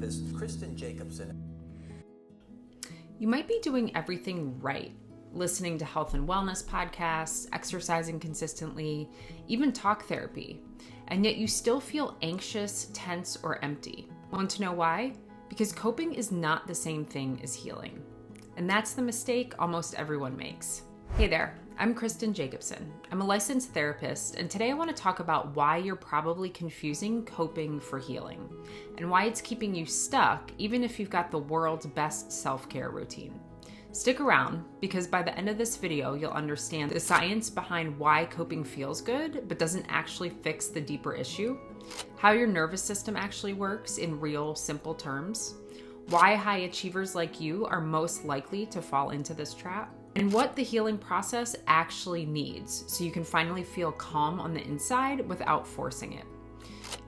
therapist, Kristen Jacobson. You might be doing everything right, listening to health and wellness podcasts, exercising consistently, even talk therapy, and yet you still feel anxious, tense, or empty. Want to know why? Because coping is not the same thing as healing. And that's the mistake almost everyone makes. Hey there, I'm Kristen Jacobson. I'm a licensed therapist, and today I want to talk about why you're probably confusing coping for healing, and why it's keeping you stuck even if you've got the world's best self-care routine. Stick around, because by the end of this video, you'll understand the science behind why coping feels good but doesn't actually fix the deeper issue, how your nervous system actually works in real, simple terms, why high achievers like you are most likely to fall into this trap, and what the healing process actually needs so you can finally feel calm on the inside without forcing it.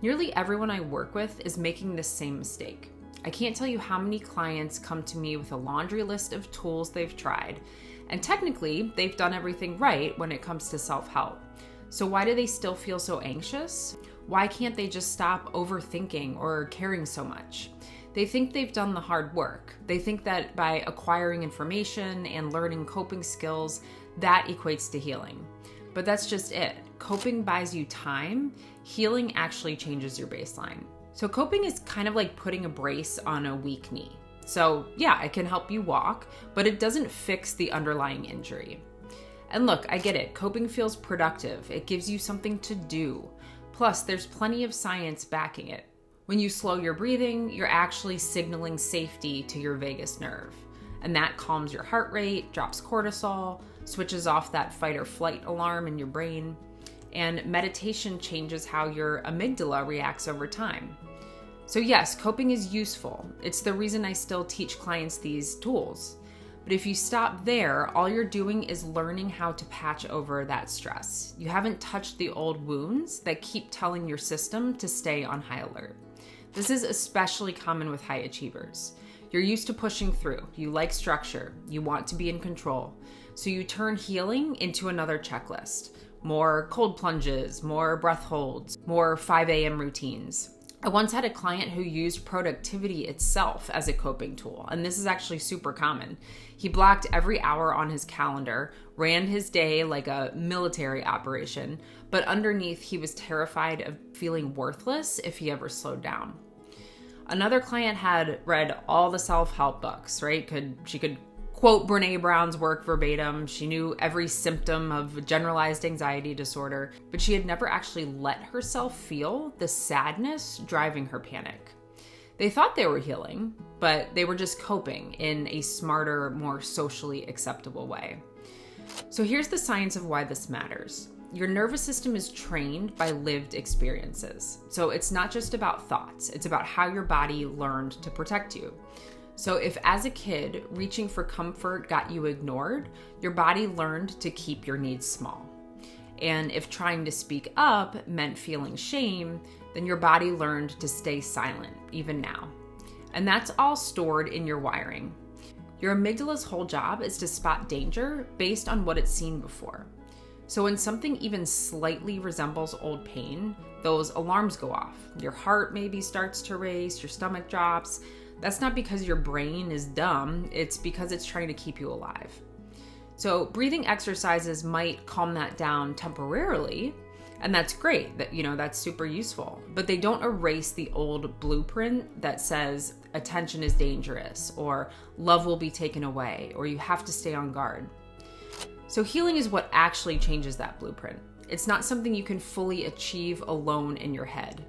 Nearly everyone I work with is making this same mistake. I can't tell you how many clients come to me with a laundry list of tools they've tried, and technically they've done everything right when it comes to self-help. So why do they still feel so anxious? Why can't they just stop overthinking or caring so much? They think they've done the hard work. They think that by acquiring information and learning coping skills, that equates to healing. But that's just it. Coping buys you time. Healing actually changes your baseline. So coping is kind of like putting a brace on a weak knee. So yeah, it can help you walk, but it doesn't fix the underlying injury. And look, I get it. Coping feels productive. It gives you something to do. Plus, there's plenty of science backing it. When you slow your breathing, you're actually signaling safety to your vagus nerve. And that calms your heart rate, drops cortisol, switches off that fight or flight alarm in your brain. And meditation changes how your amygdala reacts over time. So yes, coping is useful. It's the reason I still teach clients these tools. But if you stop there, all you're doing is learning how to patch over that stress. You haven't touched the old wounds that keep telling your system to stay on high alert. This is especially common with high achievers. You're used to pushing through. You like structure. You want to be in control. So you turn healing into another checklist. More cold plunges, more breath holds, more 5 a.m. routines. I once had a client who used productivity itself as a coping tool, and this is actually super common. He blocked every hour on his calendar, ran his day like a military operation, but underneath he was terrified of feeling worthless if he ever slowed down. Another client had read all the self-help books, right? She could quote Brene Brown's work verbatim. She knew every symptom of generalized anxiety disorder, but she had never actually let herself feel the sadness driving her panic. They thought they were healing, but they were just coping in a smarter, more socially acceptable way. So here's the science of why this matters. Your nervous system is trained by lived experiences. So it's not just about thoughts, it's about how your body learned to protect you. So if as a kid, reaching for comfort got you ignored, your body learned to keep your needs small. And if trying to speak up meant feeling shame, then your body learned to stay silent, even now. And that's all stored in your wiring. Your amygdala's whole job is to spot danger based on what it's seen before. So when something even slightly resembles old pain, those alarms go off. Your heart maybe starts to race, your stomach drops. That's not because your brain is dumb, it's because it's trying to keep you alive. So breathing exercises might calm that down temporarily, and that's great, that's super useful, but they don't erase the old blueprint that says attention is dangerous, or love will be taken away, or you have to stay on guard. So healing is what actually changes that blueprint. It's not something you can fully achieve alone in your head.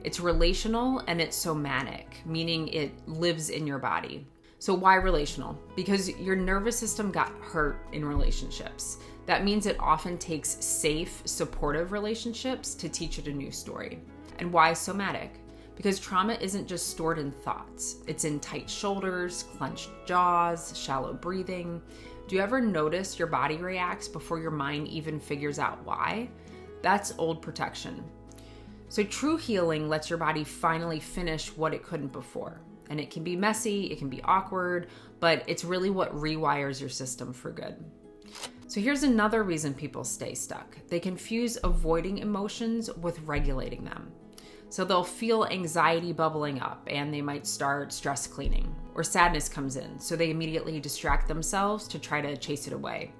It's relational and it's somatic, meaning it lives in your body. So why relational? Because your nervous system got hurt in relationships. That means it often takes safe, supportive relationships to teach it a new story. And why somatic? Because trauma isn't just stored in thoughts. It's in tight shoulders, clenched jaws, shallow breathing. Do you ever notice your body reacts before your mind even figures out why? That's old protection. So true healing lets your body finally finish what it couldn't before. And it can be messy, it can be awkward, but it's really what rewires your system for good. So here's another reason people stay stuck. They confuse avoiding emotions with regulating them. So they'll feel anxiety bubbling up and they might start stress cleaning, or sadness comes in, so they immediately distract themselves to try to chase it away.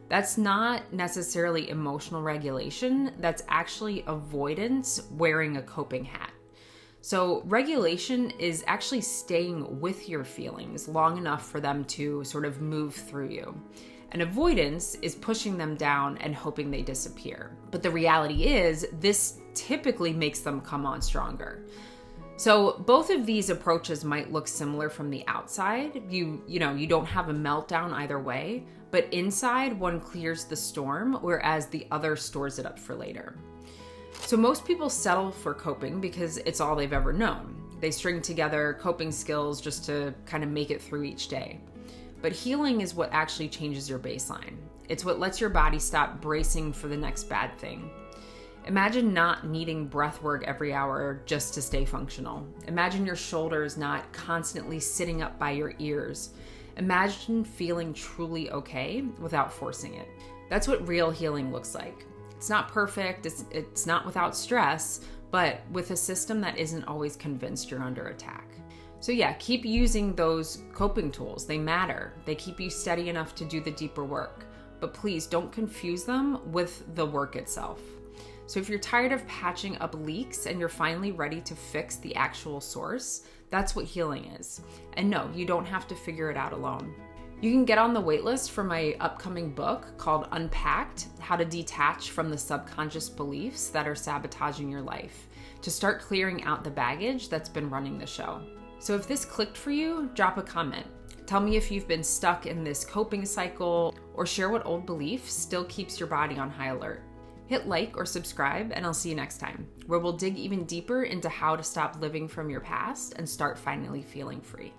That's not necessarily emotional regulation, that's actually avoidance wearing a coping hat. So regulation is actually staying with your feelings long enough for them to sort of move through you. And avoidance is pushing them down and hoping they disappear. But the reality is, this typically makes them come on stronger. So both of these approaches might look similar from the outside. You don't have a meltdown either way, but inside one clears the storm, whereas the other stores it up for later. So most people settle for coping because it's all they've ever known. They string together coping skills just to kind of make it through each day. But healing is what actually changes your baseline. It's what lets your body stop bracing for the next bad thing. Imagine not needing breath work every hour just to stay functional. Imagine your shoulders not constantly sitting up by your ears. Imagine feeling truly okay without forcing it. That's what real healing looks like. It's not perfect, it's not without stress, but with a system that isn't always convinced you're under attack. So yeah, keep using those coping tools. They matter. They keep you steady enough to do the deeper work. But please don't confuse them with the work itself. So if you're tired of patching up leaks and you're finally ready to fix the actual source, that's what healing is. And no, you don't have to figure it out alone. You can get on the waitlist for my upcoming book called Unpacked: How to Detach from the Subconscious Beliefs That Are Sabotaging Your Life, to start clearing out the baggage that's been running the show. So if this clicked for you, drop a comment. Tell me if you've been stuck in this coping cycle, or share what old belief still keeps your body on high alert. Hit like or subscribe, and I'll see you next time, where we'll dig even deeper into how to stop living from your past and start finally feeling free.